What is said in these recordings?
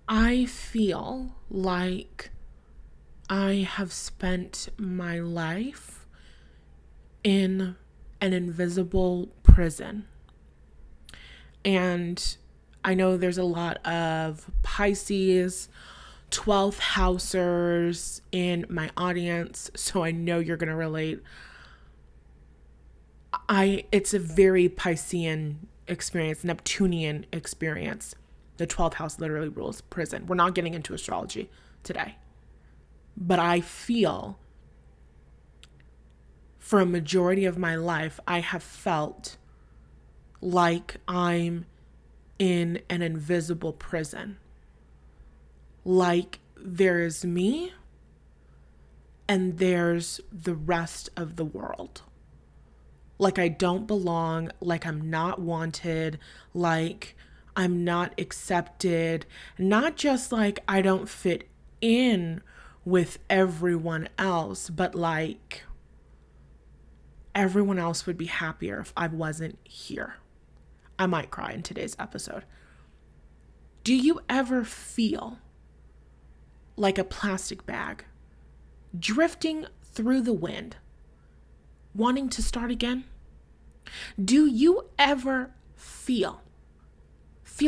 I feel like I have spent my life in an invisible prison. And I know there's a lot of Pisces, 12th housers in my audience, so I know you're going to relate. It's a very Piscean experience, Neptunian experience. The 12th house literally rules prison. We're not getting into astrology today. But I feel for a majority of my life, I have felt like I'm in an invisible prison. Like there's me and there's the rest of the world. Like I don't belong, like I'm not wanted, like I'm not accepted, not just like I don't fit in with everyone else, but like everyone else would be happier if I wasn't here. I might cry in today's episode. Do you ever feel like a plastic bag drifting through the wind, wanting to start again? Do you ever feel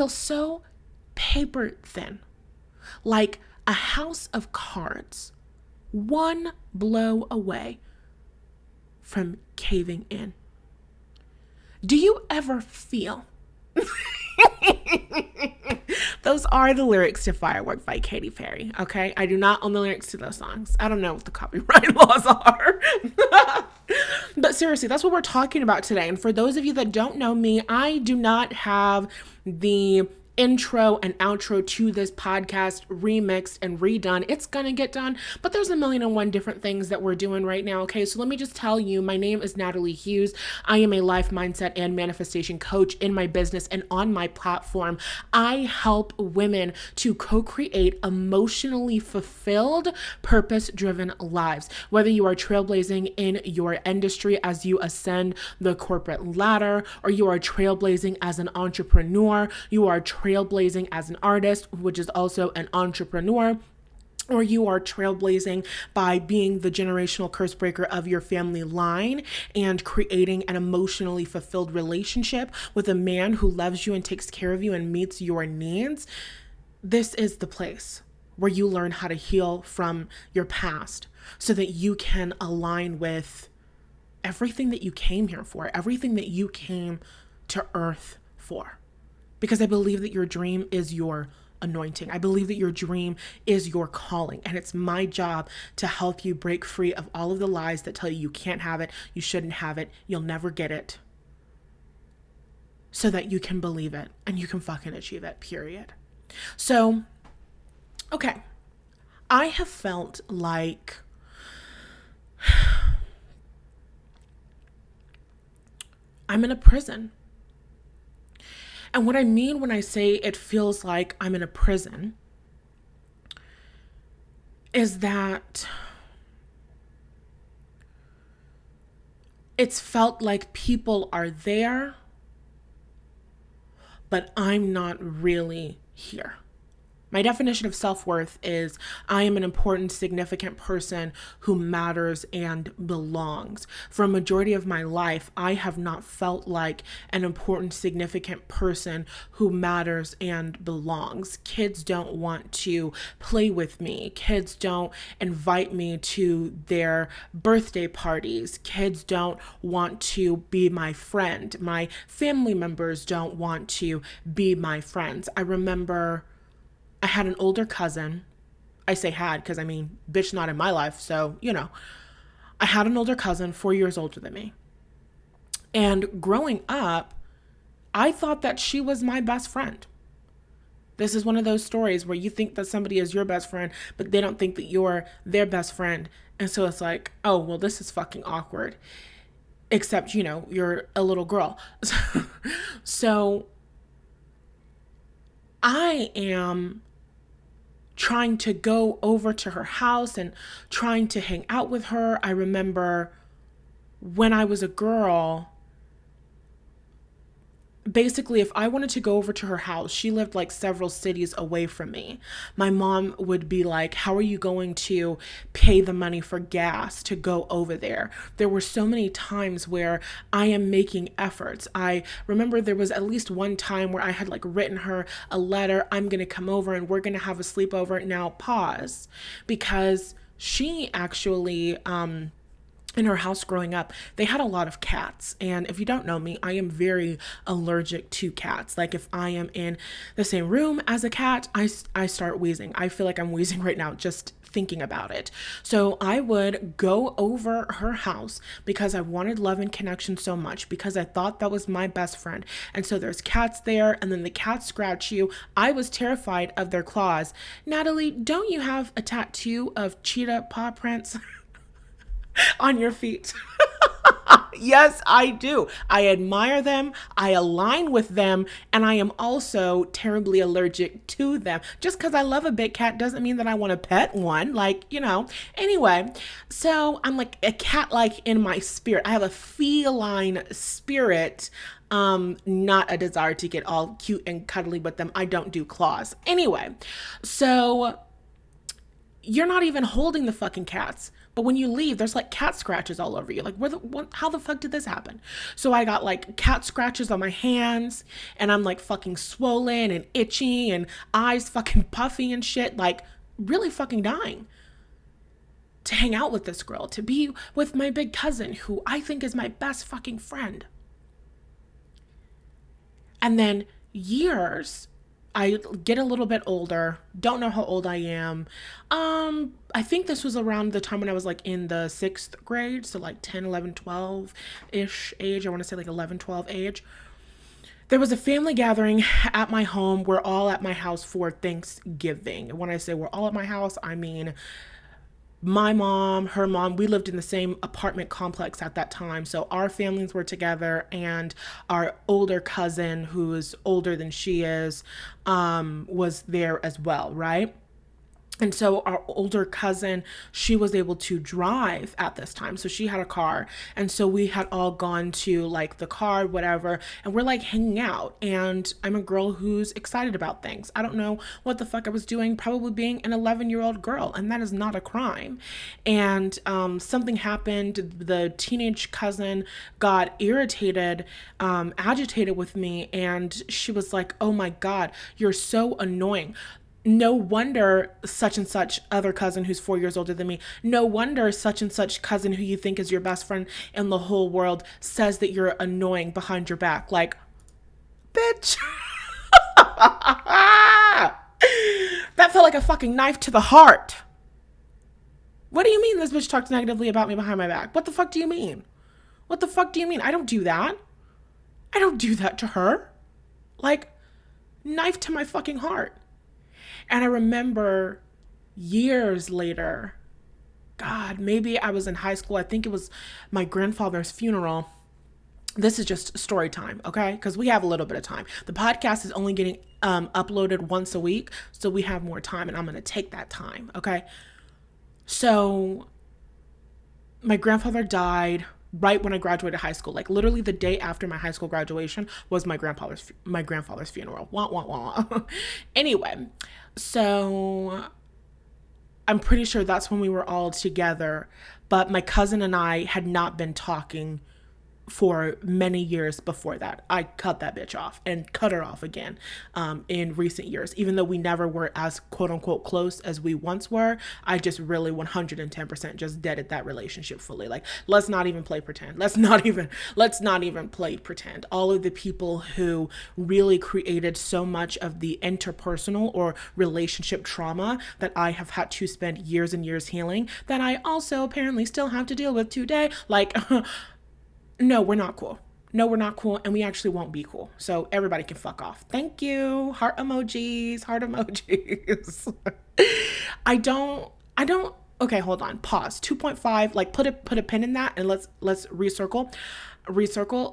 so paper thin, like a house of cards, one blow away from caving in? Do you ever feel those are the lyrics to Firework by Katy Perry, okay? I do not own the lyrics to those songs. I don't know what the copyright laws are. But seriously, that's what we're talking about today. And for those of you that don't know me, I do not have the intro and outro to this podcast remixed and redone. It's gonna get done, but there's a million and one different things that we're doing right now. Okay, so let me just tell you, my name is Natalie Hughes. I am a life mindset and manifestation coach in my business, and on my platform I help women to co-create emotionally fulfilled, purpose-driven lives. Whether you are trailblazing in your industry as you ascend the corporate ladder, or you are trailblazing as an entrepreneur, you are trailblazing as an artist, which is also an entrepreneur, or you are trailblazing by being the generational curse breaker of your family line and creating an emotionally fulfilled relationship with a man who loves you and takes care of you and meets your needs, this is the place where you learn how to heal from your past so that you can align with everything that you came here for, everything that you came to earth for. Because I believe that your dream is your anointing. I believe that your dream is your calling. And it's my job to help you break free of all of the lies that tell you you can't have it, you shouldn't have it, you'll never get it. So that you can believe it and you can fucking achieve it, period. So, okay. I have felt like I'm in a prison. And what I mean when I say it feels like I'm in a prison is that it's felt like people are there, but I'm not really here. My definition of self-worth is I am an important, significant person who matters and belongs. For a majority of my life, I have not felt like an important, significant person who matters and belongs. Kids don't want to play with me. Kids don't invite me to their birthday parties. Kids don't want to be my friend. My family members don't want to be my friends. I remember I had an older cousin. I say had because I mean, bitch, not in my life. So, I had an older cousin 4 years older than me. And growing up, I thought that she was my best friend. This is one of those stories where you think that somebody is your best friend, but they don't think that you're their best friend. And so it's like, oh, well, this is fucking awkward. Except, you're a little girl. So I am trying to go over to her house and trying to hang out with her. I remember when I was a girl, basically, if I wanted to go over to her house, she lived like several cities away from me. My mom would be like, how are you going to pay the money for gas to go over there? There were so many times where I am making efforts. I remember there was at least one time where I had like written her a letter. I'm going to come over and we're going to have a sleepover. Now pause, because she actually, in her house growing up, they had a lot of cats. And if you don't know me, I am very allergic to cats. Like if I am in the same room as a cat, I start wheezing. I feel like I'm wheezing right now just thinking about it. So I would go over her house because I wanted love and connection so much, because I thought that was my best friend. And so there's cats there, and then the cats scratch you. I was terrified of their claws. Natalie, don't you have a tattoo of cheetah paw prints on your feet? Yes, I do. I admire them. I align with them. And I am also terribly allergic to them. Just because I love a big cat doesn't mean that I want to pet one. Like, Anyway, so I'm like a cat like in my spirit. I have a feline spirit. Not a desire to get all cute and cuddly with them. I don't do claws. Anyway, so you're not even holding the fucking cats. But when you leave, there's like cat scratches all over you. Like, how the fuck did this happen? So I got like cat scratches on my hands, and I'm like fucking swollen and itchy and eyes fucking puffy and shit. Like, really fucking dying to hang out with this girl, to be with my big cousin, who I think is my best fucking friend. And then years, I get a little bit older, don't know how old I am. I think this was around the time when I was like in the 6th grade, so like 10, 11, 12-ish age. I want to say like 11, 12 age. There was a family gathering at my home. We're all at my house for Thanksgiving. And when I say we're all at my house, I mean my mom, her mom. We lived in the same apartment complex at that time. So our families were together, and our older cousin, who is older than she is, was there as well, right? And so our older cousin, she was able to drive at this time. So she had a car. And so we had all gone to like the car, whatever. And we're like hanging out. And I'm a girl who's excited about things. I don't know what the fuck I was doing, probably being an 11-year-old girl. And that is not a crime. And something happened. The teenage cousin got irritated, agitated with me. And she was like, oh my God, you're so annoying. No wonder such and such other cousin who's 4 years older than me. No wonder such and such cousin who you think is your best friend in the whole world says that you're annoying behind your back. Like, bitch. That felt like a fucking knife to the heart. What do you mean this bitch talks negatively about me behind my back? What the fuck do you mean? What the fuck do you mean? I don't do that. I don't do that to her. Like, knife to my fucking heart. And I remember years later, God, maybe I was in high school. I think it was my grandfather's funeral. This is just story time, okay? Because we have a little bit of time. The podcast is only getting uploaded once a week, so we have more time, and I'm going to take that time, okay? So my grandfather died right when I graduated high school. Like literally the day after my high school graduation was my grandfather's funeral. Wah, wah, wah. Anyway, so I'm pretty sure that's when we were all together, but my cousin and I had not been talking for many years before that. I cut that bitch off and cut her off again in recent years. Even though we never were as quote unquote close as we once were, I just really 110% just deaded that relationship fully. Like, let's not even play pretend. Let's not even play pretend. All of the people who really created so much of the interpersonal or relationship trauma that I have had to spend years and years healing, that I also apparently still have to deal with today. Like, no, we're not cool. No, we're not cool, and we actually won't be cool. So everybody can fuck off. Thank you. Heart emojis, heart emojis. I don't, okay, hold on. Pause. 2.5, like put a pin in that, and let's recircle,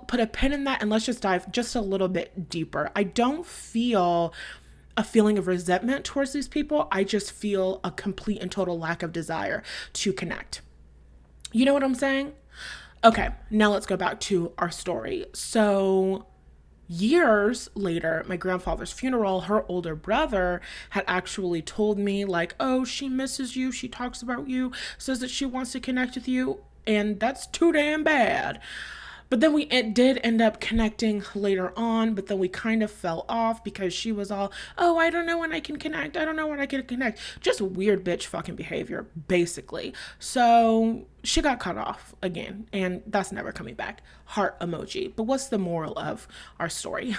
put a pin in that, and let's just dive just a little bit deeper. I don't feel a feeling of resentment towards these people. I just feel a complete and total lack of desire to connect. You know what I'm saying? Okay, now let's go back to our story. So Years later, my grandfather's funeral, her older brother had actually told me, like, oh, she misses you. She talks about you, says that she wants to connect with you. And that's too damn bad. But then it did end up connecting later on, but then we kind of fell off because she was all, oh, I don't know when I can connect. I don't know when I can connect. Just weird bitch fucking behavior, basically. So she got cut off again, and that's never coming back. Heart emoji. But what's the moral of our story?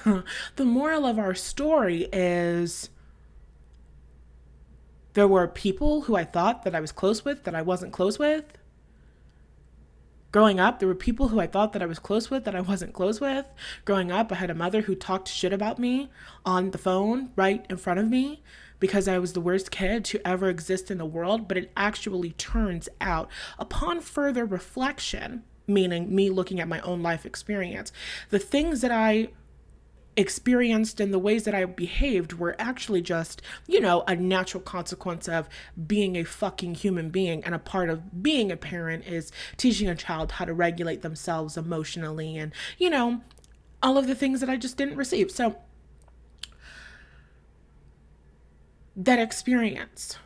The moral of our story is there were people who I thought that I was close with that I wasn't close with. Growing up, there were people who I thought that I was close with that I wasn't close with. Growing up, I had a mother who talked shit about me on the phone right in front of me because I was the worst kid to ever exist in the world. But it actually turns out, upon further reflection, meaning me looking at my own life experience, the things that I experienced and the ways that I behaved were actually just, a natural consequence of being a fucking human being. And a part of being a parent is teaching a child how to regulate themselves emotionally and, all of the things that I just didn't receive. So that experience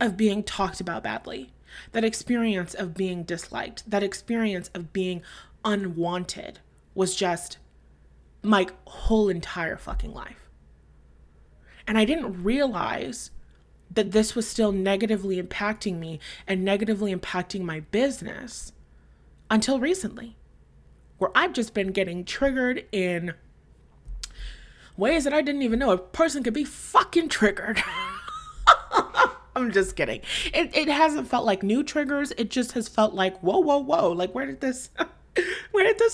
of being talked about badly, that experience of being disliked, that experience of being unwanted was just my whole entire fucking life. And I didn't realize that this was still negatively impacting me and negatively impacting my business until recently, where I've just been getting triggered in ways that I didn't even know a person could be fucking triggered. I'm just kidding. It hasn't felt like new triggers. It just has felt like, whoa, whoa, whoa. Like, where did this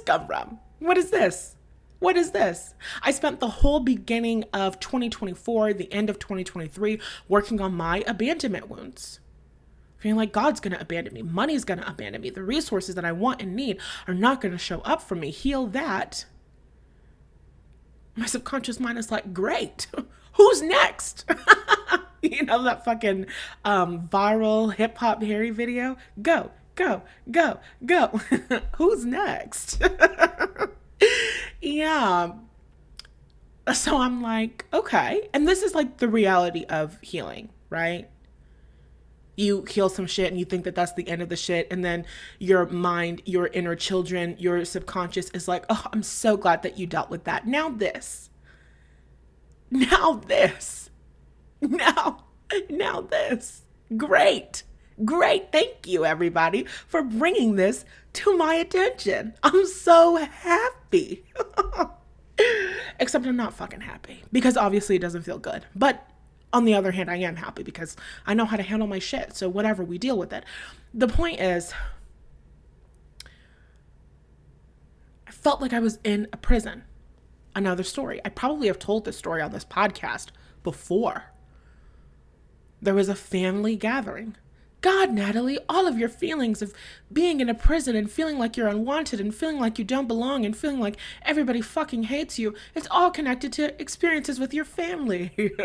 come from? What is this? What is this? I spent the whole beginning of 2024, the end of 2023, working on my abandonment wounds. Feeling like God's going to abandon me. Money's going to abandon me. The resources that I want and need are not going to show up for me. Heal that. My subconscious mind is like, great. Who's next? That fucking viral hip hop Harry video? Go, go, go, go. Who's next? Yeah. So I'm like, okay. And this is like the reality of healing, right? You heal some shit and you think that that's the end of the shit. And then your mind, your inner children, your subconscious is like, oh, I'm so glad that you dealt with that. Now this. Now this. Now this. Great. Thank you, everybody, for bringing this to my attention. I'm so happy. Except I'm not fucking happy because obviously it doesn't feel good. But on the other hand, I am happy because I know how to handle my shit. So whatever, we deal with it. The point is, I felt like I was in a prison. Another story. I probably have told this story on this podcast before. There was a family gathering. God, Natalie, all of your feelings of being in a prison and feeling like you're unwanted and feeling like you don't belong and feeling like everybody fucking hates you, it's all connected to experiences with your family.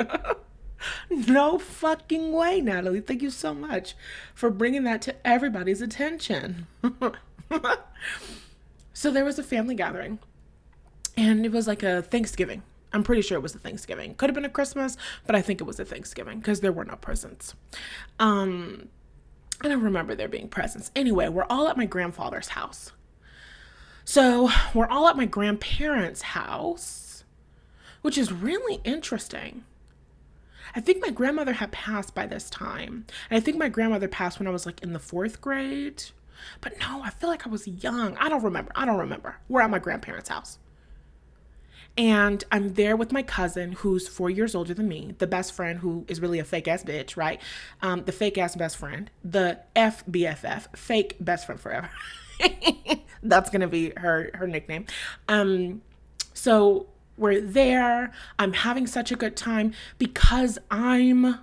No fucking way, Natalie. Thank you so much for bringing that to everybody's attention. So there was a family gathering, and it was like a Thanksgiving. I'm pretty sure it was a Thanksgiving. Could have been a Christmas, but I think it was a Thanksgiving because there were no presents. I don't remember there being presents. Anyway, we're all at my grandfather's house. So we're all at my grandparents' house, which is really interesting. I think my grandmother had passed by this time. And I think my grandmother passed when I was like in the 4th grade. But no, I feel like I was young. I don't remember. We're at my grandparents' house. And I'm there with my cousin, who's 4 years older than me, the best friend who is really a fake ass bitch, right? The fake ass best friend, the FBFF, fake best friend forever. That's going to be her nickname. So we're there. I'm having such a good time because I'm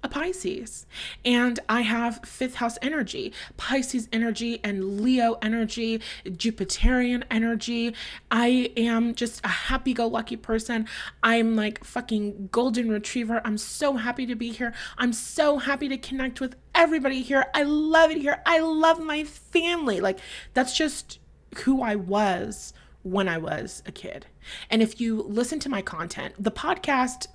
a Pisces and I have 5th house energy, Pisces energy and Leo energy, Jupiterian energy. I am just a happy-go-lucky person. I'm like fucking golden retriever. I'm so happy to be here. I'm so happy to connect with everybody here. I love it here. I love my family. Like that's just who I was when I was a kid. And if you listen to my content, the podcast,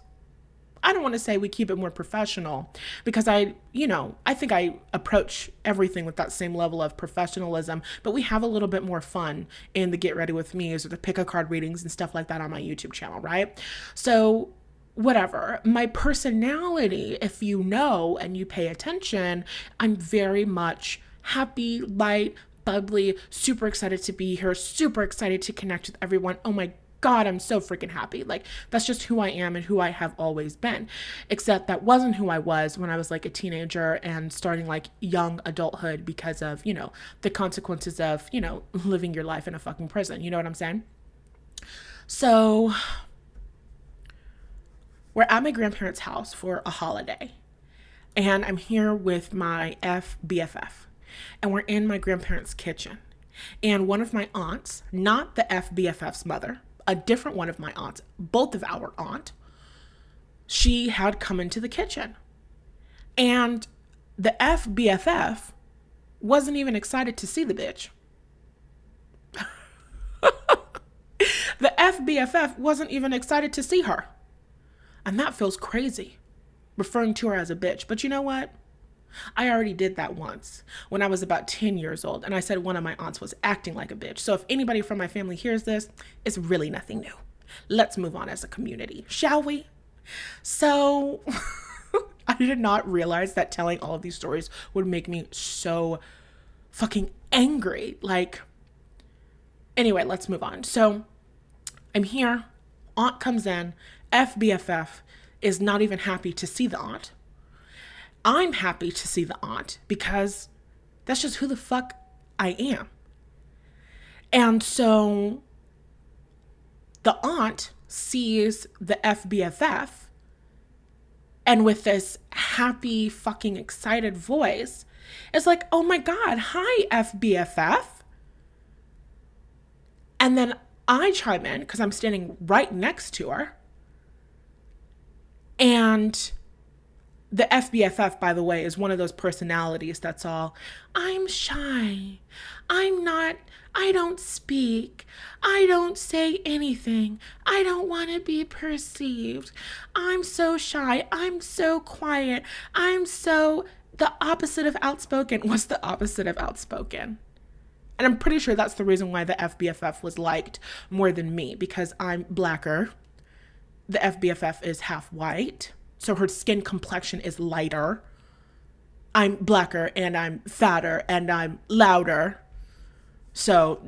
I don't want to say we keep it more professional because I think I approach everything with that same level of professionalism, but we have a little bit more fun in the Get Ready With Me's or the pick a card readings and stuff like that on my YouTube channel, right? So whatever, my personality, if you know and you pay attention, I'm very much happy, light, bubbly, super excited to be here, super excited to connect with everyone. Oh my God, I'm so freaking happy. Like, that's just who I am and who I have always been. Except that wasn't who I was when I was like a teenager and starting like young adulthood because of, the consequences of, living your life in a fucking prison. You know what I'm saying? So we're at my grandparents' house for a holiday. And I'm here with my FBFF. And we're in my grandparents' kitchen. And one of my aunts, not the FBFF's mother, a different one of my aunts, both of our aunt, she had come into the kitchen. And the FBFF wasn't even excited to see the bitch. The FBFF wasn't even excited to see her. And that feels crazy, referring to her as a bitch. But you know what? I already did that once when I was about 10 years old, and I said one of my aunts was acting like a bitch. So if anybody from my family hears this, it's really nothing new. Let's move on as a community, shall we? So I did not realize that telling all of these stories would make me so fucking angry. Anyway, let's move on. So I'm here, aunt comes in, FBFF is not even happy to see the aunt. I'm happy to see the aunt because that's just who the fuck I am. And so the aunt sees the FBFF and with this happy fucking excited voice, it's like, oh my God, hi FBFF. And then I chime in because I'm standing right next to her. And the FBFF, by the way, is one of those personalities that's all, I'm shy. I don't speak. I don't say anything. I don't want to be perceived. I'm so shy. I'm so quiet. I'm so the opposite of outspoken. What's the opposite of outspoken? And I'm pretty sure that's the reason why the FBFF was liked more than me, because I'm blacker. The FBFF is half white. So her skin complexion is lighter. I'm blacker and I'm fatter and I'm louder. So,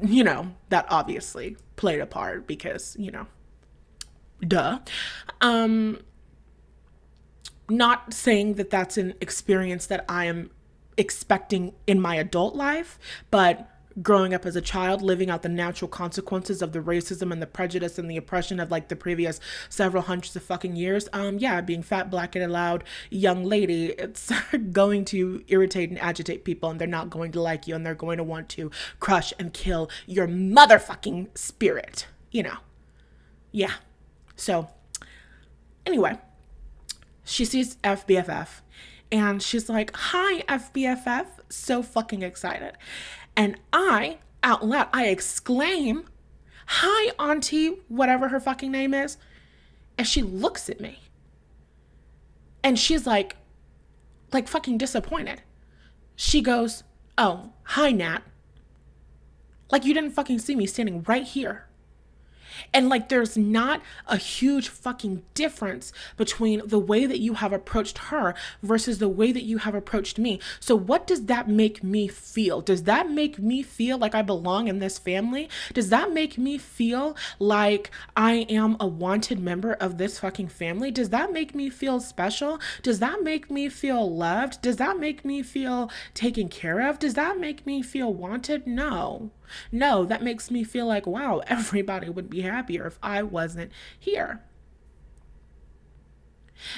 that obviously played a part because, duh. Not saying that that's an experience that I am expecting in my adult life, but growing up as a child, living out the natural consequences of the racism and the prejudice and the oppression of like the previous several hundreds of fucking years. Being fat, black, and a loud young lady, it's going to irritate and agitate people, and they're not going to like you, and they're going to want to crush and kill your motherfucking spirit, Yeah. So anyway, she sees FBFF and she's like, hi FBFF, so fucking excited. And I, out loud, I exclaim, hi, auntie, whatever her fucking name is. And she looks at me. And she's like fucking disappointed. She goes, oh, hi, Nat. Like, you didn't fucking see me standing right here. And there's not a huge fucking difference between the way that you have approached her versus the way that you have approached me. So what does that make me feel? Does that make me feel like I belong in this family? Does that make me feel like I am a wanted member of this fucking family? Does that make me feel special? Does that make me feel loved? Does that make me feel taken care of? Does that make me feel wanted? No, that makes me feel like, wow, everybody would be happier if I wasn't here.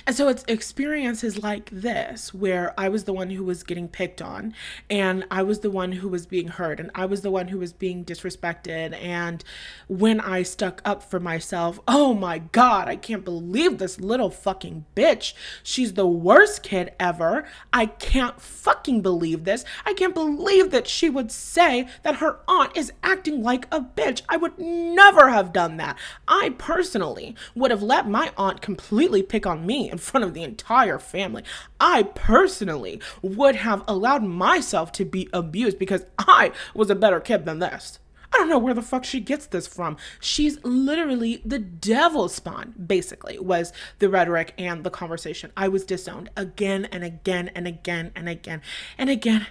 And so it's experiences like this where I was the one who was getting picked on, and I was the one who was being hurt, and I was the one who was being disrespected. And when I stuck up for myself, oh my God, I can't believe this little fucking bitch. She's the worst kid ever. I can't fucking believe this. I can't believe that she would say that her aunt is acting like a bitch. I would never have done that. I personally would have let my aunt completely pick on me in front of the entire family. I personally would have allowed myself to be abused because I was a better kid than this. I don't know where the fuck she gets this from. She's literally the devil's spawn, basically, was the rhetoric and the conversation. I was disowned again and again and again and again and again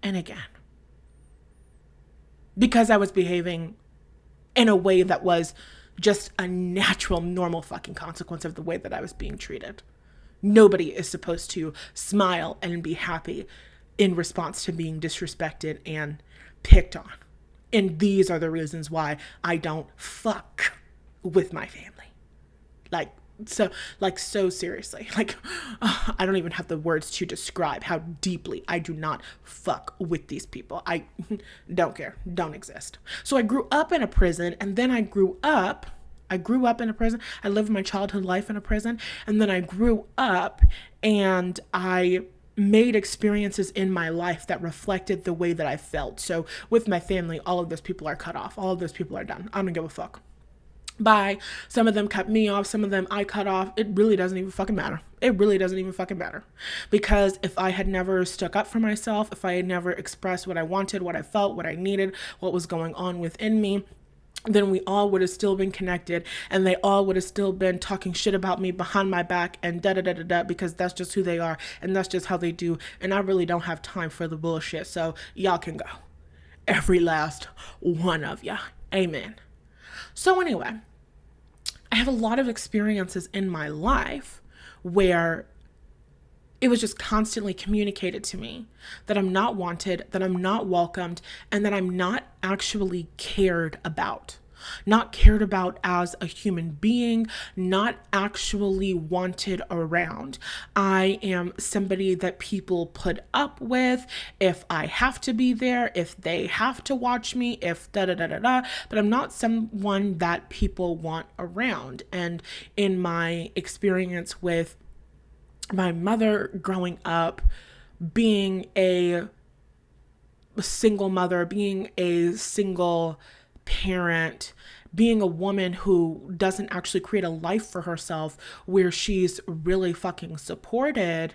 and again. Because I was behaving in a way that was just a natural, normal fucking consequence of the way that I was being treated. Nobody is supposed to smile and be happy in response to being disrespected and picked on. And these are the reasons why I don't fuck with my family. So seriously, I don't even have the words to describe how deeply I do not fuck with these people. I don't care, don't exist. So I grew up in a prison, and then I grew up in a prison. I lived my childhood life in a prison, and then I grew up and I made experiences in my life that reflected the way that I felt. So with my family, all of those people are cut off. All of those people are done. I don't give a fuck. Bye. Some of them cut me off. Some of them I cut off. It really doesn't even fucking matter. It really doesn't even fucking matter. Because if I had never stuck up for myself, if I had never expressed what I wanted, what I felt, what I needed, what was going on within me, then we all would have still been connected, and they all would have still been talking shit about me behind my back and da-da-da-da-da, because that's just who they are and that's just how they do. And I really don't have time for the bullshit. So y'all can go. Every last one of ya. Amen. So anyway, I have a lot of experiences in my life where it was just constantly communicated to me that I'm not wanted, that I'm not welcomed, and that I'm not actually cared about. Not cared about as a human being, not actually wanted around. I am somebody that people put up with if I have to be there, if they have to watch me, if da-da-da-da-da, but I'm not someone that people want around. And in my experience with my mother growing up, being a single mother, being a single parent, being a woman who doesn't actually create a life for herself where she's really fucking supported,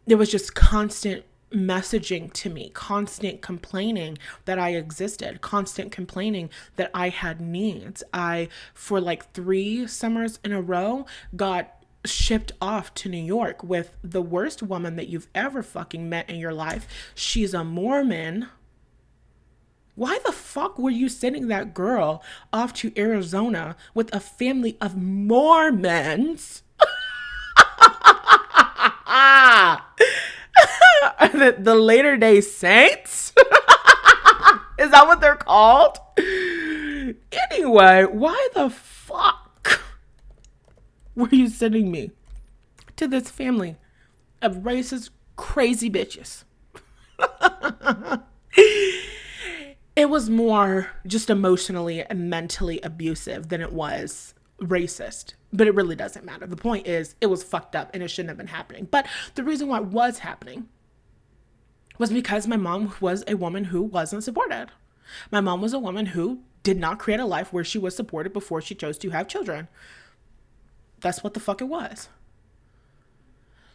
there was just constant messaging to me, constant complaining that I existed, constant complaining that I had needs. I, for like 3 summers in a row, got shipped off to New York with the worst woman that you've ever fucking met in your life. She's a Mormon. Why the fuck were you sending that girl off to Arizona with a family of Mormons? The Latter-day Saints? Is that what they're called? Anyway, why the fuck were you sending me to this family of racist, crazy bitches? It was more just emotionally and mentally abusive than it was racist. But it really doesn't matter. The point is, it was fucked up and it shouldn't have been happening. But the reason why it was happening was because my mom was a woman who wasn't supported. My mom was a woman who did not create a life where she was supported before she chose to have children. That's what the fuck it was.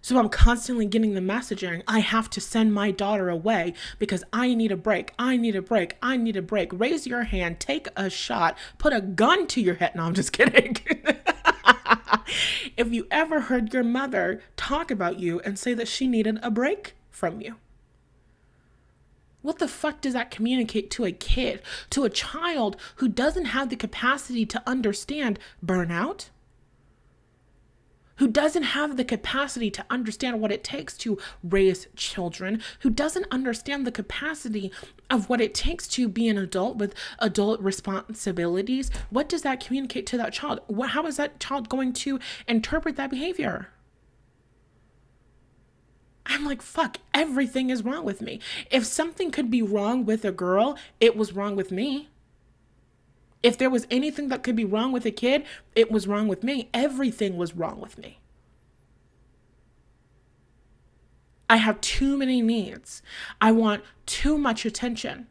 So I'm constantly getting the messaging, I have to send my daughter away because I need a break. I need a break. I need a break. Raise your hand, take a shot, put a gun to your head. No, I'm just kidding. If you ever heard your mother talk about you and say that she needed a break from you, what the fuck does that communicate to a kid, to a child who doesn't have the capacity to understand burnout, who doesn't have the capacity to understand what it takes to raise children, who doesn't understand the capacity of what it takes to be an adult with adult responsibilities. What does that communicate to that child? How is that child going to interpret that behavior? I'm like, fuck, everything is wrong with me. If something could be wrong with a girl, it was wrong with me. If there was anything that could be wrong with a kid, it was wrong with me. Everything was wrong with me. I have too many needs. I want too much attention.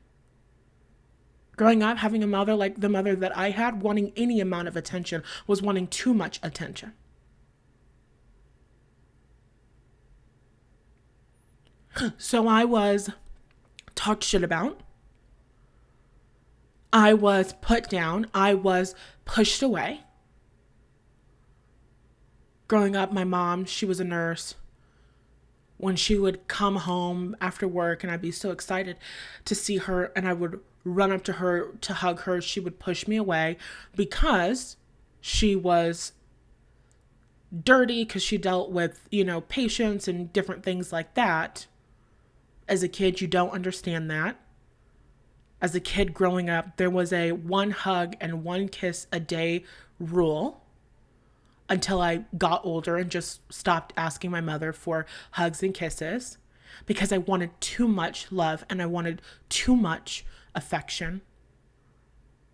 Growing up, having a mother like the mother that I had, wanting any amount of attention was wanting too much attention. So I was talked shit about. I was put down. I was pushed away. Growing up, my mom, she was a nurse. When she would come home after work and I'd be so excited to see her and I would run up to her to hug her, she would push me away because she was dirty, because she dealt with, patients and different things like that. As a kid, you don't understand that. As a kid growing up, there was a 1 hug and 1 kiss a day rule until I got older and just stopped asking my mother for hugs and kisses because I wanted too much love and I wanted too much affection.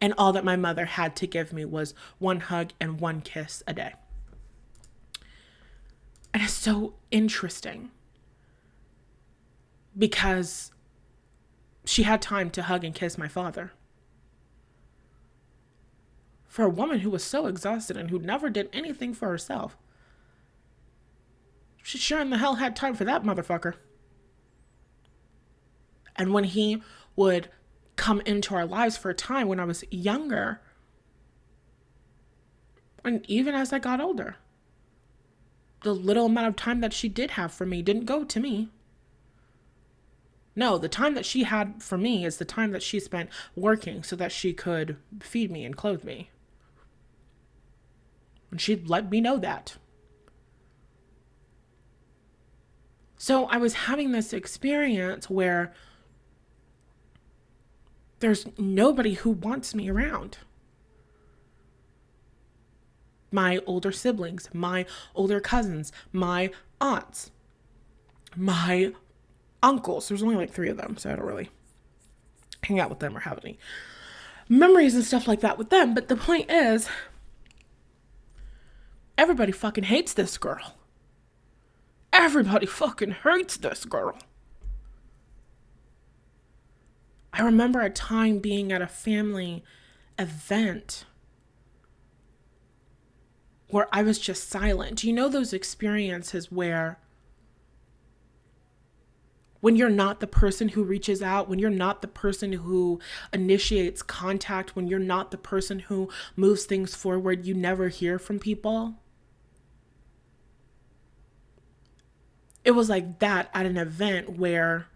And all that my mother had to give me was 1 hug and 1 kiss a day. And it's so interesting because she had time to hug and kiss my father. For a woman who was so exhausted and who never did anything for herself, she sure in the hell had time for that motherfucker. And when he would come into our lives for a time when I was younger, and even as I got older, the little amount of time that she did have for me didn't go to me. No, the time that she had for me is the time that she spent working so that she could feed me and clothe me. And she'd let me know that. So I was having this experience where there's nobody who wants me around. My older siblings, my older cousins, my aunts, my uncles. There's only like 3 of them, so I don't really hang out with them or have any memories and stuff like that with them. But the point is, everybody fucking hates this girl. Everybody fucking hates this girl. I remember a time being at a family event where I was just silent. You know those experiences where when you're not the person who reaches out, when you're not the person who initiates contact, when you're not the person who moves things forward, you never hear from people? It was like that at an event where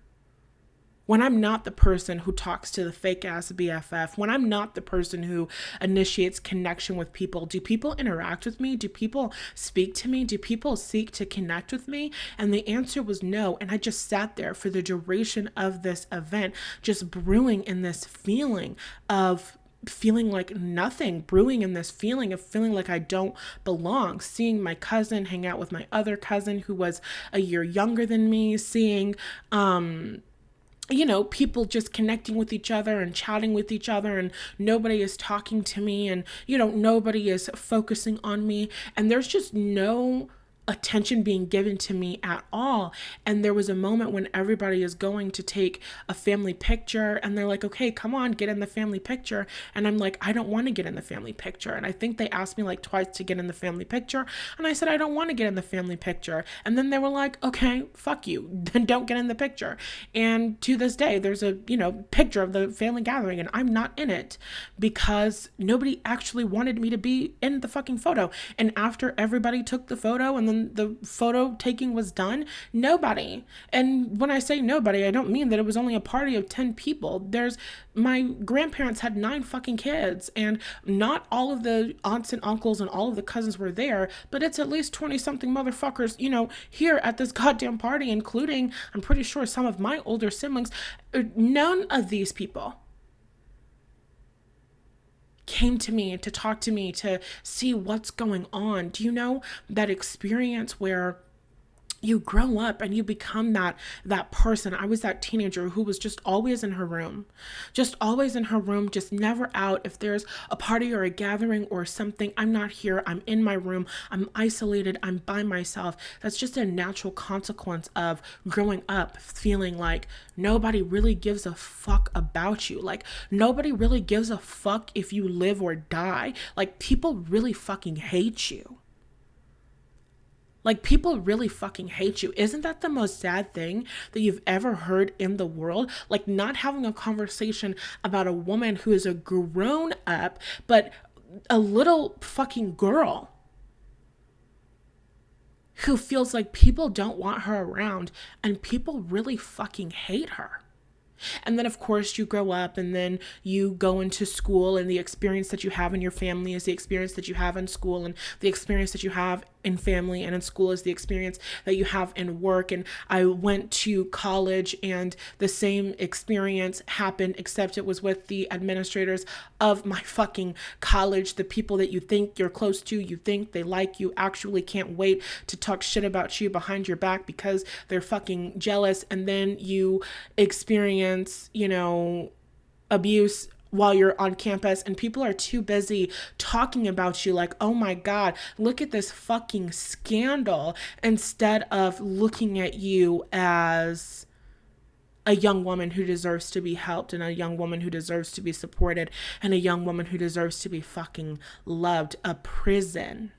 when I'm not the person who talks to the fake ass BFF, when I'm not the person who initiates connection with people, do people interact with me? Do people speak to me? Do people seek to connect with me? And the answer was no. And I just sat there for the duration of this event, just brewing in this feeling of feeling like nothing, brewing in this feeling of feeling like I don't belong, seeing my cousin hang out with my other cousin who was a year younger than me, seeing, people just connecting with each other and chatting with each other, and nobody is talking to me, and, nobody is focusing on me, and there's just no attention being given to me at all. And there was a moment when everybody is going to take a family picture and they're like, okay, come on, get in the family picture. And I'm like, I don't want to get in the family picture. And I think they asked me like twice to get in the family picture. And I said, I don't want to get in the family picture. And then they were like, okay, fuck you. Then don't get in the picture. And to this day, there's a, picture of the family gathering and I'm not in it because nobody actually wanted me to be in the fucking photo. And after everybody took the photo and then the photo taking was done? Nobody. And when I say nobody, I don't mean that it was only a party of 10 people. My grandparents had 9 fucking kids, and not all of the aunts and uncles and all of the cousins were there, but it's at least 20 something motherfuckers, here at this goddamn party, including, I'm pretty sure, some of my older siblings. None of these people came to me to talk to me to see what's going on. Do you know that experience where you grow up and you become that person? I was that teenager who was just always in her room, just never out. If there's a party or a gathering or something, I'm not here. I'm in my room. I'm isolated. I'm by myself. That's just a natural consequence of growing up feeling like nobody really gives a fuck about you. Like, nobody really gives a fuck if you live or die. Like, people really fucking hate you. Like, people really fucking hate you. Isn't that the most sad thing that you've ever heard in the world? Like, not having a conversation about a woman who is a grown up, but a little fucking girl who feels like people don't want her around and people really fucking hate her. And then, of course, you grow up and then you go into school, and the experience that you have in your family is the experience that you have in school, and the experience that you have in family and in school is the experience that you have in work. And I went to college and the same experience happened, except it was with the administrators of my fucking college, the people that you think you're close to, you think they like you, actually can't wait to talk shit about you behind your back because they're fucking jealous. And then you experience, abuse while you're on campus, and people are too busy talking about you like, oh my God, look at this fucking scandal, instead of looking at you as a young woman who deserves to be helped, and a young woman who deserves to be supported, and a young woman who deserves to be fucking loved. A prison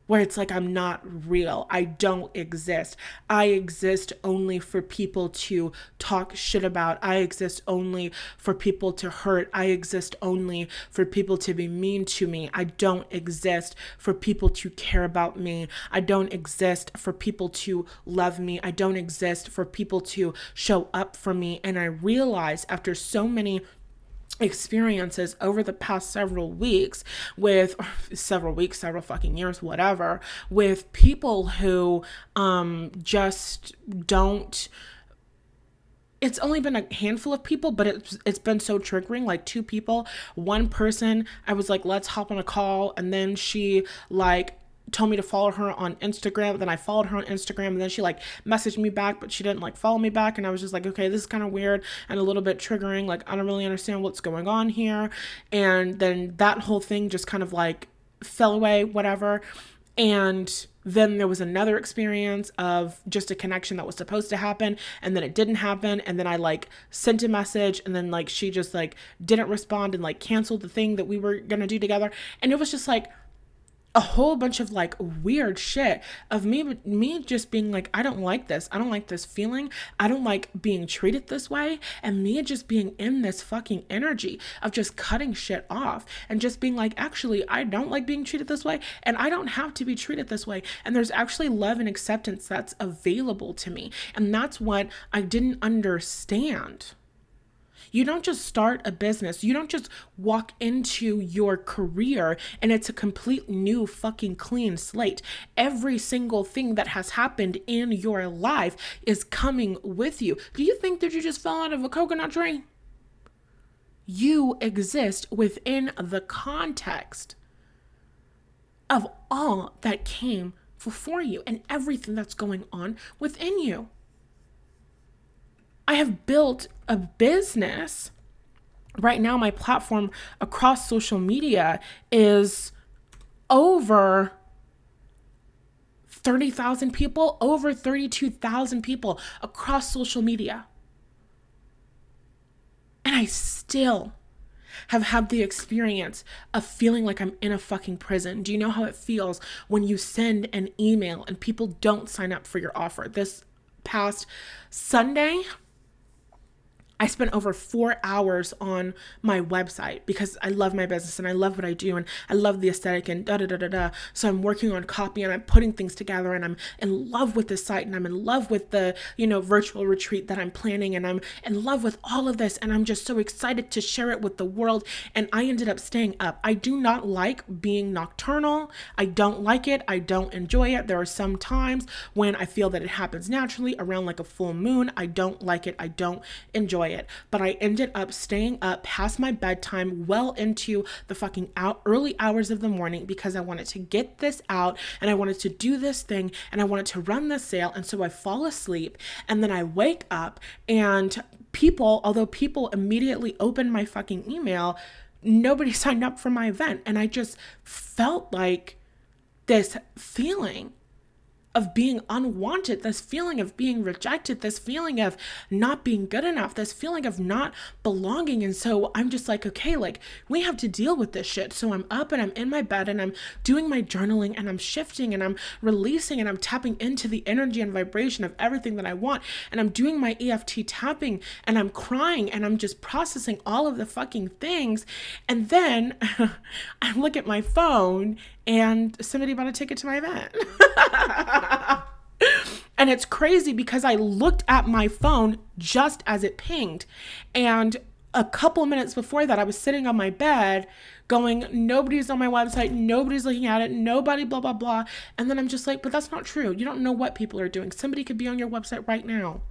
where it's like, I'm not real. I don't exist. I exist only for people to talk shit about. I exist only for people to hurt. I exist only for people to be mean to me. I don't exist for people to care about me. I don't exist for people to love me. I don't exist for people to show up for me. And I realize after so many experiences over the past several fucking years, whatever, with people who just don't. It's only been a handful of people, but it's been so triggering. Like 2 people, one person, I was like, let's hop on a call, and then she told me to follow her on Instagram. Then I followed her on Instagram, and then she messaged me back, but she didn't follow me back. And I was just like, okay, this is kind of weird and a little bit triggering. Like, I don't really understand what's going on here. And then that whole thing just kind of fell away, whatever. And then there was another experience of just a connection that was supposed to happen, and then it didn't happen. And then I sent a message, and then she just didn't respond and canceled the thing that we were going to do together. And it was just a whole bunch of weird shit of me just being I don't like this. I don't like this feeling. I don't like being treated this way. And me just being in this fucking energy of just cutting shit off and just being actually, I don't like being treated this way, and I don't have to be treated this way. And there's actually love and acceptance that's available to me. And that's what I didn't understand. You don't just start a business. You don't just walk into your career and it's a complete new fucking clean slate. Every single thing that has happened in your life is coming with you. Do you think that you just fell out of a coconut tree? You exist within the context of all that came before you and everything that's going on within you. I have built a business. Right now, my platform across social media is over 30,000 people, over 32,000 people across social media. And I still have had the experience of feeling like I'm in a fucking prison. Do you know how it feels when you send an email and people don't sign up for your offer? This past Sunday, I spent over 4 hours on my website because I love my business and I love what I do and I love the aesthetic and da da da da da. So I'm working on copy and I'm putting things together and I'm in love with the site and I'm in love with the, virtual retreat that I'm planning and I'm in love with all of this and I'm just so excited to share it with the world. And I ended up staying up. I do not like being nocturnal. I don't like it. I don't enjoy it. There are some times when I feel that it happens naturally around like a full moon. I don't like it. I don't enjoy it. But I ended up staying up past my bedtime well into the fucking early hours of the morning because I wanted to get this out and I wanted to do this thing and I wanted to run the sale. And so I fall asleep and then I wake up and although people immediately open my fucking email, nobody signed up for my event. And I just felt like this feeling of being unwanted, this feeling of being rejected, this feeling of not being good enough, this feeling of not belonging. And so I'm just like, okay, like we have to deal with this shit. So I'm up and I'm in my bed and I'm doing my journaling and I'm shifting and I'm releasing and I'm tapping into the energy and vibration of everything that I want. And I'm doing my EFT tapping and I'm crying and I'm just processing all of the fucking things. And then I look at my phone and somebody bought a ticket to my event. And it's crazy because I looked at my phone just as it pinged. And a couple minutes before that, I was sitting on my bed going, nobody's on my website, nobody's looking at it, nobody, blah, blah, blah. And then I'm just like, but that's not true. You don't know what people are doing. Somebody could be on your website right now.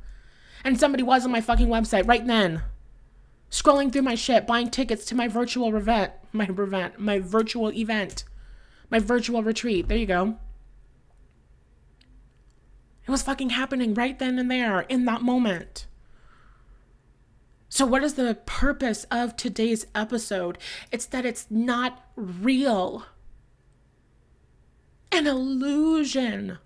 And somebody was on my fucking website right then, scrolling through my shit, buying tickets to my virtual event, my virtual retreat. There you go. It was fucking happening right then and there in that moment. So what is the purpose of today's episode? It's that it's not real. An illusion.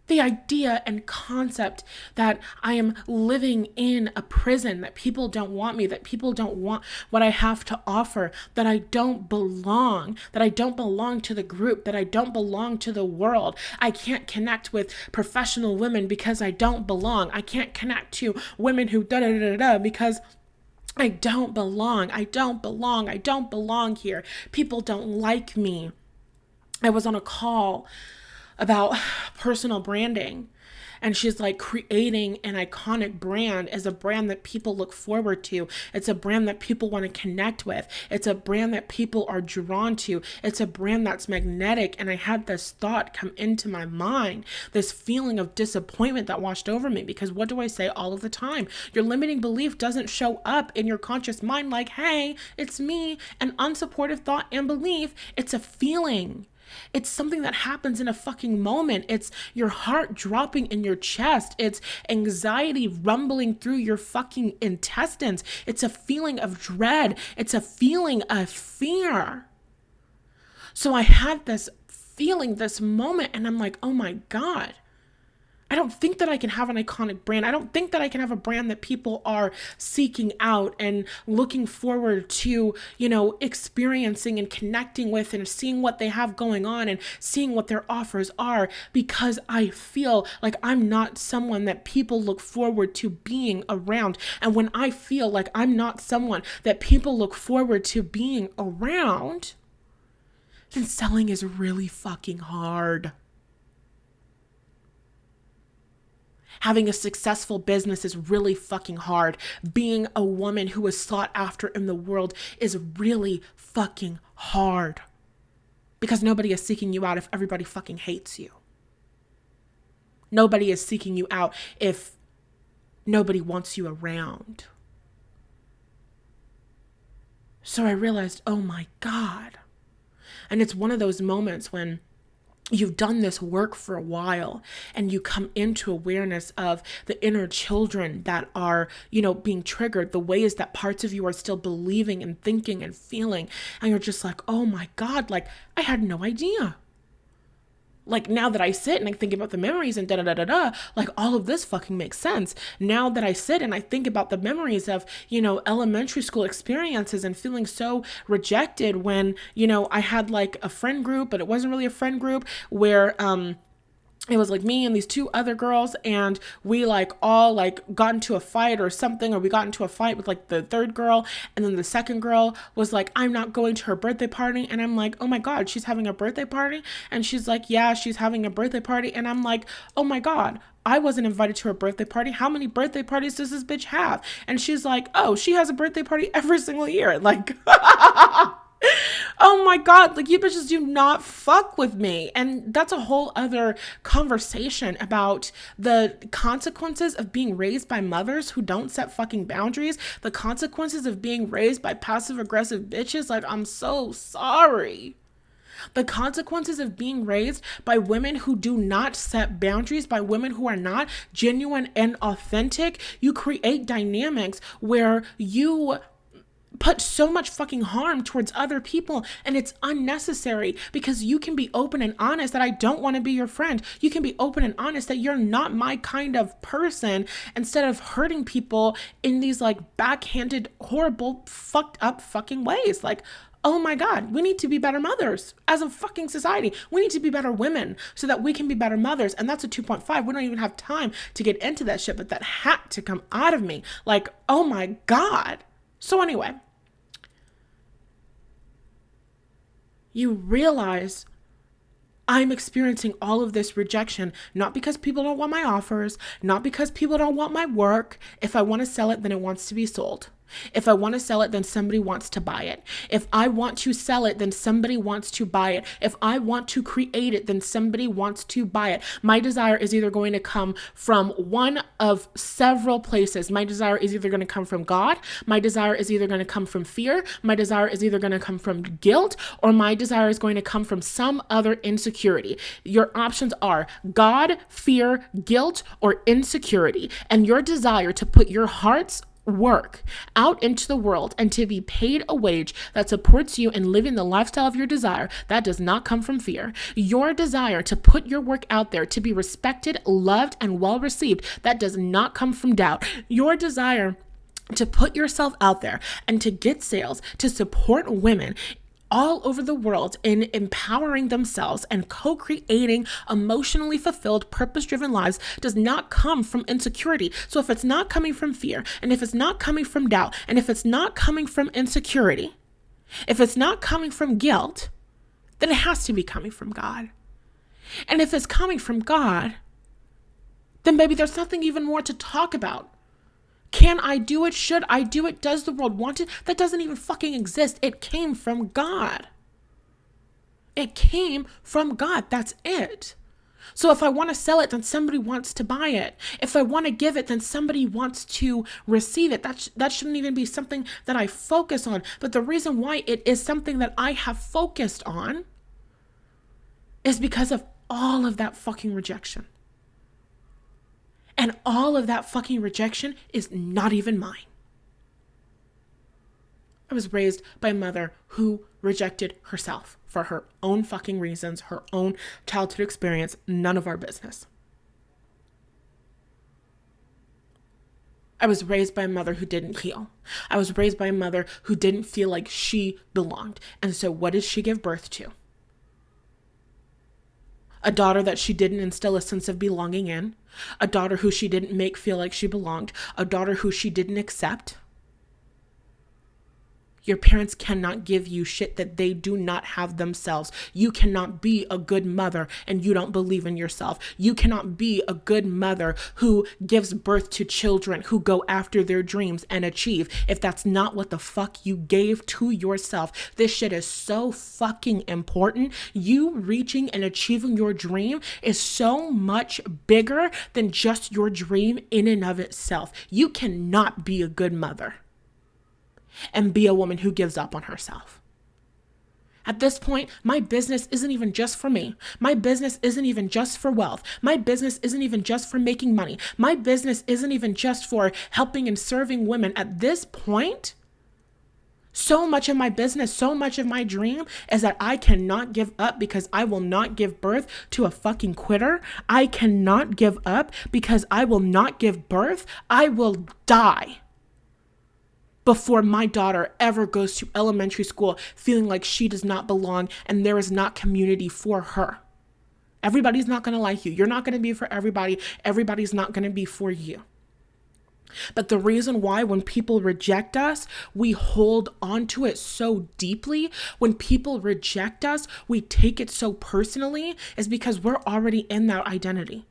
The idea and concept that I am living in a prison, that people don't want me, that people don't want what I have to offer, that I don't belong to the group, that I don't belong to the world. I can't connect with professional women because I don't belong. I can't connect to women who because I don't belong. I don't belong here. People don't like me. I was on a call about personal branding. And she's like, creating an iconic brand is a brand that people look forward to. It's a brand that people want to connect with. It's a brand that people are drawn to. It's a brand that's magnetic. And I had this thought come into my mind, this feeling of disappointment that washed over me. Because what do I say all of the time? Your limiting belief doesn't show up in your conscious mind like, hey, it's me, an unsupportive thought and belief. It's a feeling. It's something that happens in a fucking moment. It's your heart dropping in your chest. It's anxiety rumbling through your fucking intestines. It's a feeling of dread. It's a feeling of fear. So I had this feeling, this moment, and I'm like, oh my God. I don't think that I can have an iconic brand. I don't think that I can have a brand that people are seeking out and looking forward to, experiencing and connecting with and seeing what they have going on and seeing what their offers are, because I feel like I'm not someone that people look forward to being around. And when I feel like I'm not someone that people look forward to being around, then selling is really fucking hard. Having a successful business is really fucking hard. Being a woman who is sought after in the world is really fucking hard. Because nobody is seeking you out if everybody fucking hates you. Nobody is seeking you out if nobody wants you around. So I realized, oh my God. And it's one of those moments when you've done this work for a while and you come into awareness of the inner children that are, being triggered, the ways that parts of you are still believing and thinking and feeling. And you're just like, oh my God, like I had no idea. Like now that I sit and I think about the memories and like all of this fucking makes sense. Now that I sit and I think about the memories of, elementary school experiences and feeling so rejected when, I had like a friend group, but it wasn't really a friend group where, it was like me and these two other girls, and we like all like got into a fight or something, or we got into a fight with like the third girl, and then the second girl was like, I'm not going to her birthday party. And I'm like, oh my God, she's having a birthday party? And she's like, yeah, she's having a birthday party. And I'm like, oh my God, I wasn't invited to her birthday party. How many birthday parties does this bitch have? And she's like, oh, she has a birthday party every single year. Like, oh my God, like you bitches do not fuck with me. And that's a whole other conversation about the consequences of being raised by mothers who don't set fucking boundaries, the consequences of being raised by passive aggressive bitches. Like, I'm so sorry. The consequences of being raised by women who do not set boundaries, by women who are not genuine and authentic. You create dynamics where you put so much fucking harm towards other people, and it's unnecessary, because you can be open and honest that I don't want to be your friend. You can be open and honest that you're not my kind of person, instead of hurting people in these like backhanded, horrible, fucked up fucking ways. Like, oh my God, we need to be better mothers as a fucking society. We need to be better women so that we can be better mothers. And that's a 2.5. We don't even have time to get into that shit, but that had to come out of me. Like, oh my God. So anyway, you realize I'm experiencing all of this rejection, not because people don't want my offers, not because people don't want my work. If I want to sell it, then it wants to be sold. If I want to sell it, then somebody wants to buy it. If I want to sell it, then somebody wants to buy it. If I want to create it, then somebody wants to buy it. My desire is either going to come from one of several places. My desire is either going to come from God. My desire is either going to come from fear. My desire is either going to come from guilt, or my desire is going to come from some other insecurity. Your options are God, fear, guilt, or insecurity. And your desire to put your heart's work out into the world and to be paid a wage that supports you in living the lifestyle of your desire, that does not come from fear. Your desire to put your work out there to be respected, loved, and well received, that does not come from doubt. Your desire to put yourself out there and to get sales, to support women all over the world in empowering themselves and co-creating emotionally fulfilled, purpose-driven lives does not come from insecurity. So if it's not coming from fear, and if it's not coming from doubt, and if it's not coming from insecurity, if it's not coming from guilt, then it has to be coming from God. And if it's coming from God, then baby, there's nothing even more to talk about. Can I do it? Should I do it? Does the world want it? That doesn't even fucking exist. It came from God. It came from God. That's it. So if I want to sell it, then somebody wants to buy it. If I want to give it, then somebody wants to receive it. That shouldn't even be something that I focus on. But the reason why it is something that I have focused on is because of all of that fucking rejection. And all of that fucking rejection is not even mine. I was raised by a mother who rejected herself for her own fucking reasons, her own childhood experience, none of our business. I was raised by a mother who didn't heal. I was raised by a mother who didn't feel like she belonged. And so what did she give birth to? A daughter that she didn't instill a sense of belonging in, a daughter who she didn't make feel like she belonged, a daughter who she didn't accept. Your parents cannot give you shit that they do not have themselves. You cannot be a good mother and you don't believe in yourself. You cannot be a good mother who gives birth to children who go after their dreams and achieve if that's not what the fuck you gave to yourself. This shit is so fucking important. You reaching and achieving your dream is so much bigger than just your dream in and of itself. You cannot be a good mother and be a woman who gives up on herself. At this point, my business isn't even just for me. My business isn't even just for wealth. My business isn't even just for making money. My business isn't even just for helping and serving women. At this point, so much of my business, so much of my dream is that I cannot give up because I will not give birth to a fucking quitter. I cannot give up because I will not give birth. I will die before my daughter ever goes to elementary school feeling like she does not belong and there is not community for her. Everybody's not going to like you. You're not going to be for everybody. Everybody's not going to be for you. But the reason why when people reject us, we hold on to it so deeply, when people reject us, we take it so personally, is because we're already in that identity.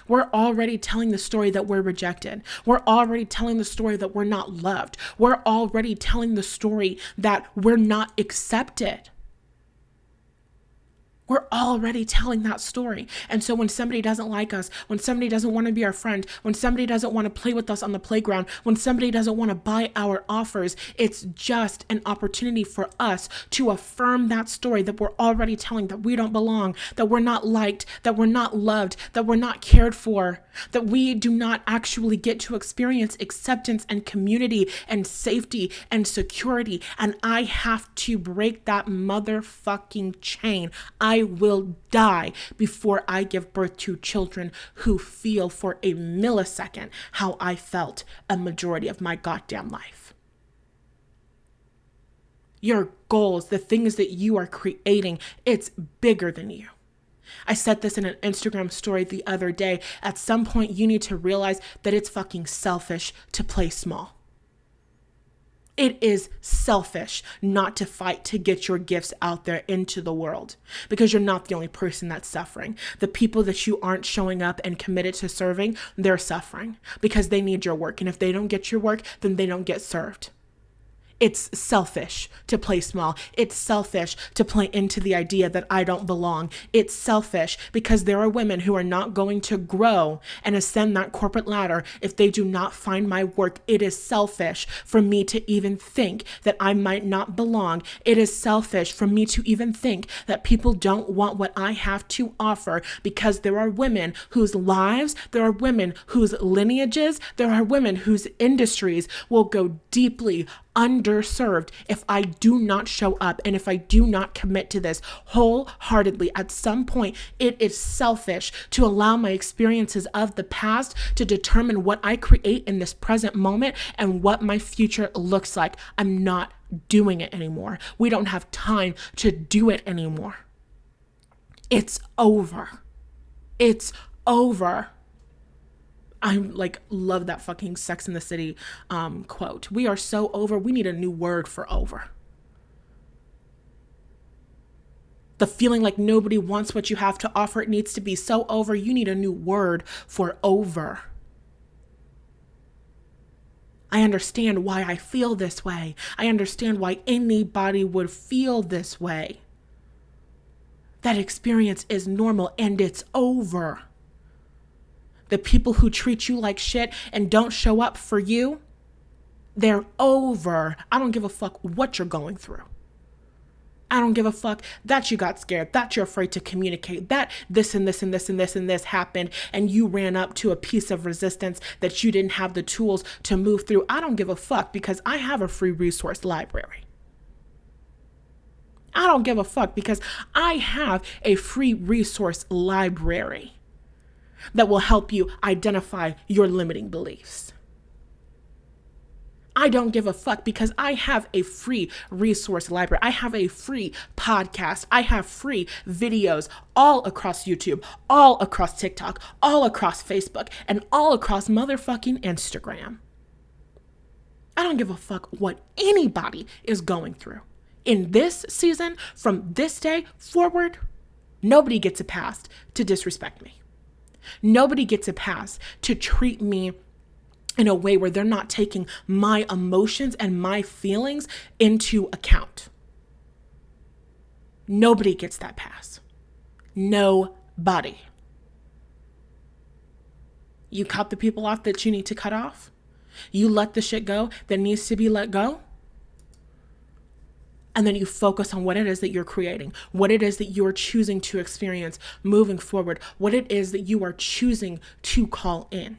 We're already telling the story that we're rejected. We're already telling the story that we're not loved. We're already telling the story that we're not accepted. We're already telling that story. And so when somebody doesn't like us, when somebody doesn't want to be our friend, when somebody doesn't want to play with us on the playground, when somebody doesn't want to buy our offers, it's just an opportunity for us to affirm that story that we're already telling, that we don't belong, that we're not liked, that we're not loved, that we're not cared for, that we do not actually get to experience acceptance and community and safety and security. And I have to break that motherfucking chain. I will die before I give birth to children who feel for a millisecond how I felt a majority of my goddamn life. Your goals, the things that you are creating, it's bigger than you. I said this in an Instagram story the other day. At some point, you need to realize that it's fucking selfish to play small. It is selfish not to fight to get your gifts out there into the world, because you're not the only person that's suffering. The people that you aren't showing up and committed to serving, they're suffering because they need your work. And if they don't get your work, then they don't get served. It's selfish to play small. It's selfish to play into the idea that I don't belong. It's selfish because there are women who are not going to grow and ascend that corporate ladder if they do not find my work. It is selfish for me to even think that I might not belong. It is selfish for me to even think that people don't want what I have to offer, because there are women whose lives, there are women whose lineages, there are women whose industries will go deeply underserved if I do not show up and if I do not commit to this wholeheartedly. At some point, it is selfish to allow my experiences of the past to determine what I create in this present moment and what my future looks like. I'm not doing it anymore. We don't have time to do it anymore. It's over. It's over. I love that fucking Sex and the City quote. We are so over. We need a new word for over. The feeling like nobody wants what you have to offer, it needs to be so over. You need a new word for over. I understand why I feel this way. I understand why anybody would feel this way. That experience is normal and it's over. The people who treat you like shit and don't show up for you, they're over. I don't give a fuck what you're going through. I don't give a fuck that you got scared, that you're afraid to communicate, that this and this and this and this and this happened and you ran up to a piece of resistance that you didn't have the tools to move through. I don't give a fuck, because I have a free resource library. I don't give a fuck because I have a free resource library that will help you identify your limiting beliefs. I don't give a fuck because I have a free resource library. I have a free podcast. I have free videos all across YouTube, all across TikTok, all across Facebook, and all across motherfucking Instagram. I don't give a fuck what anybody is going through. In this season, from this day forward, nobody gets a pass to disrespect me. Nobody gets a pass to treat me in a way where they're not taking my emotions and my feelings into account. Nobody gets that pass. Nobody. You cut the people off that you need to cut off. You let the shit go that needs to be let go. And then you focus on what it is that you're creating, what it is that you're choosing to experience moving forward, what it is that you are choosing to call in.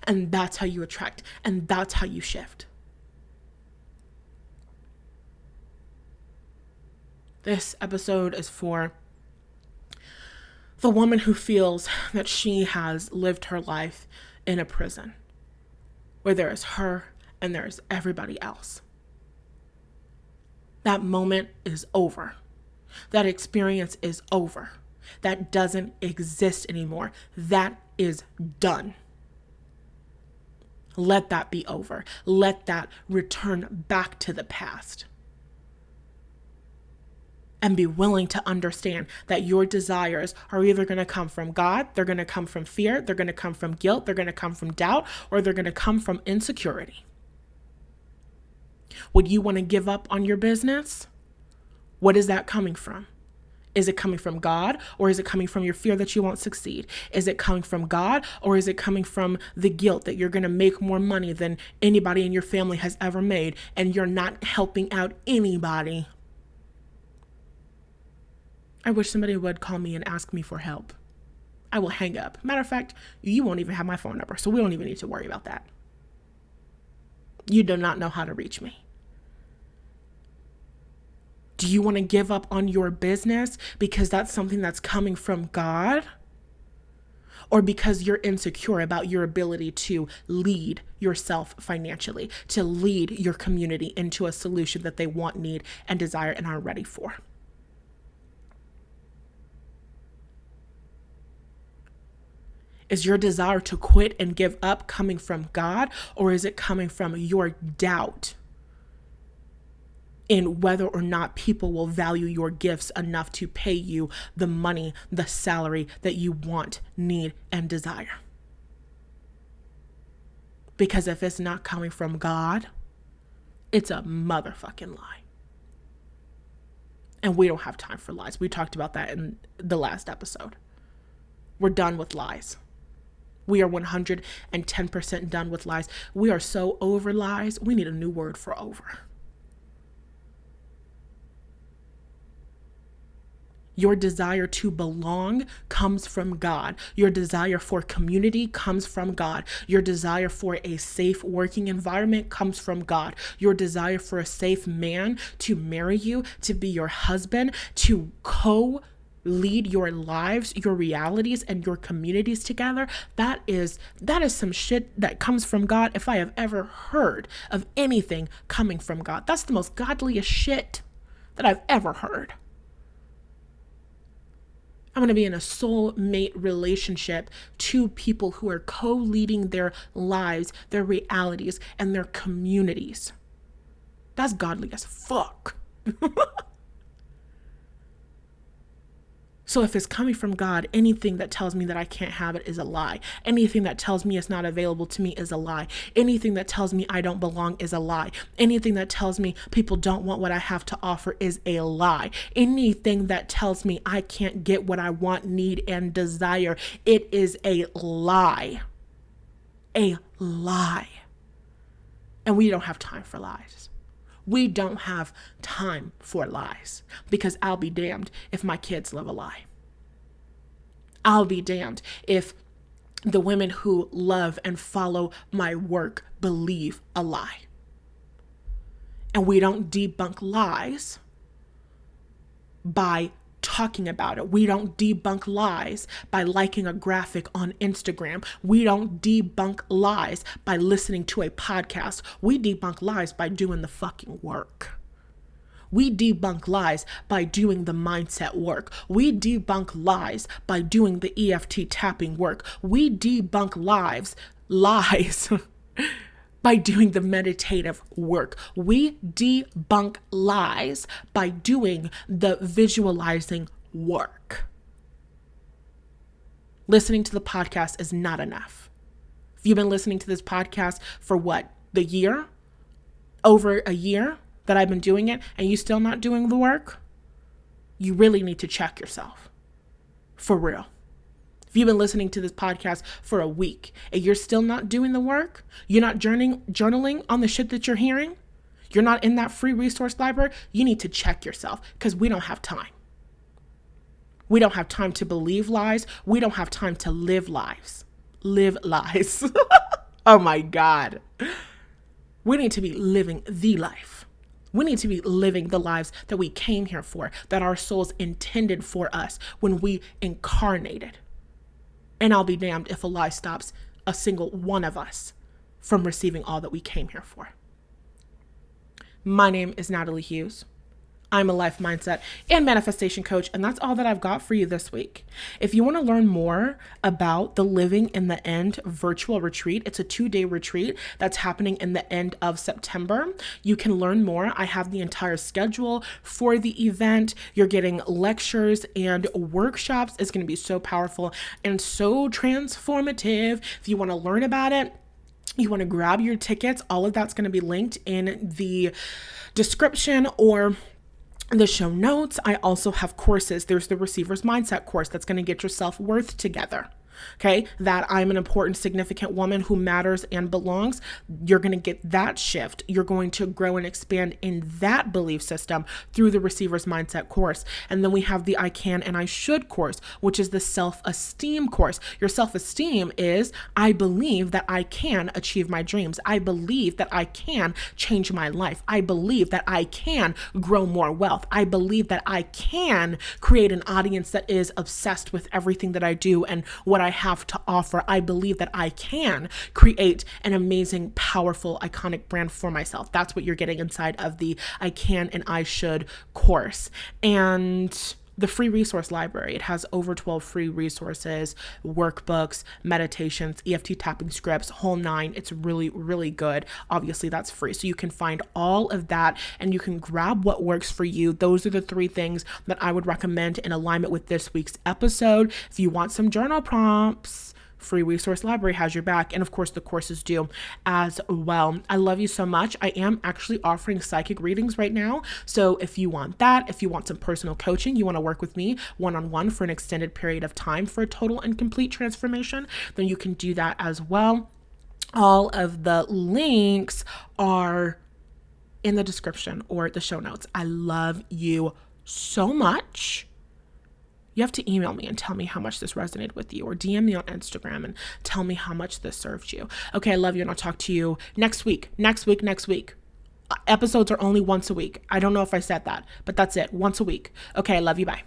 And that's how you attract, and that's how you shift. This episode is for the woman who feels that she has lived her life in a prison where there is her and there is everybody else. That moment is over. That experience is over. That doesn't exist anymore. That is done. Let that be over. Let that return back to the past. And be willing to understand that your desires are either going to come from God, they're going to come from fear, they're going to come from guilt, they're going to come from doubt, or they're going to come from insecurity. Would you want to give up on your business? What is that coming from? Is it coming from God, or is it coming from your fear that you won't succeed? Is it coming from God, or is it coming from the guilt that you're going to make more money than anybody in your family has ever made, and you're not helping out anybody? I wish somebody would call me and ask me for help. I will hang up. Matter of fact, you won't even have my phone number, so we don't even need to worry about that. You do not know how to reach me. Do you want to give up on your business because that's something that's coming from God? Or because you're insecure about your ability to lead yourself financially, to lead your community into a solution that they want, need, and desire and are ready for? Is your desire to quit and give up coming from God, or is it coming from your doubt in whether or not people will value your gifts enough to pay you the money, the salary that you want, need, and desire? Because if it's not coming from God, it's a motherfucking lie. And we don't have time for lies. We talked about that in the last episode. We're done with lies. We are 110% done with lies. We are so over lies. We need a new word for over. Your desire to belong comes from God. Your desire for community comes from God. Your desire for a safe working environment comes from God. Your desire for a safe man to marry you, to be your husband, to lead your lives, your realities, and your communities together. That is some shit that comes from God. If I have ever heard of anything coming from God, that's the most godliest shit that I've ever heard. I'm going to be in a soulmate relationship, two people who are co-leading their lives, their realities, and their communities. That's godly as fuck. So if it's coming from God, anything that tells me that I can't have it is a lie. Anything that tells me it's not available to me is a lie. Anything that tells me I don't belong is a lie. Anything that tells me people don't want what I have to offer is a lie. Anything that tells me I can't get what I want, need, and desire, it is a lie. A lie. And we don't have time for lies. We don't have time for lies, because I'll be damned if my kids live a lie. I'll be damned if the women who love and follow my work believe a lie. And we don't debunk lies by talking about it. We don't debunk lies by liking a graphic on Instagram. We don't debunk lies by listening to a podcast. We debunk lies by doing the fucking work. We debunk lies by doing the mindset work. We debunk lies by doing the EFT tapping work. We debunk lies by doing the meditative work. We debunk lies by doing the visualizing work. Listening to the podcast is not enough. If you've been listening to this podcast for over a year that I've been doing it, and you still not doing the work, you really need to check yourself. For real. If you've been listening to this podcast for a week and you're still not doing the work, you're not journaling on the shit that you're hearing, you're not in that free resource library, you need to check yourself, because we don't have time. We don't have time to believe lies. We don't have time to live lives. Live lies. Oh my God. We need to be living the life. We need to be living the lives that we came here for, that our souls intended for us when we incarnated. And I'll be damned if a lie stops a single one of us from receiving all that we came here for. My name is Natalie Hughes. I'm a life mindset and manifestation coach, and that's all that I've got for you this week. If you want to learn more about the Living in the End virtual retreat, it's a 2-day retreat that's happening in the end of September. You can learn more. I have the entire schedule for the event. You're getting lectures and workshops. It's going to be so powerful and so transformative. If you want to learn about it, you want to grab your tickets, all of that's going to be linked in the description or the show notes. I also have courses. There's the Receiver's Mindset course that's going to get your self-worth together. Okay, that I'm an important, significant woman who matters and belongs. You're going to get that shift. You're going to grow and expand in that belief system through the Receiver's Mindset course. And then we have the I Can and I Should course, which is the self-esteem course. Your self-esteem is, I believe that I can achieve my dreams. I believe that I can change my life. I believe that I can grow more wealth. I believe that I can create an audience that is obsessed with everything that I do and what I have to offer. I believe that I can create an amazing, powerful, iconic brand for myself. That's what you're getting inside of the I Can and I Should course. And the free resource library, it has over 12 free resources, workbooks, meditations, EFT tapping scripts, whole 9. It's really, really good. Obviously, that's free. So you can find all of that and you can grab what works for you. Those are the 3 things that I would recommend in alignment with this week's episode. If you want some journal prompts, free resource library has your back. And of course, the courses do as well. I love you so much. I am actually offering psychic readings right now. So if you want that, if you want some personal coaching, you want to work with me one-on-one for an extended period of time for a total and complete transformation, then you can do that as well. All of the links are in the description or the show notes. I love you so much. You have to email me and tell me how much this resonated with you, or DM me on Instagram and tell me how much this served you. Okay, I love you, and I'll talk to you next week. Episodes are only once a week. I don't know if I said that, but that's it. Once a week. Okay, I love you. Bye.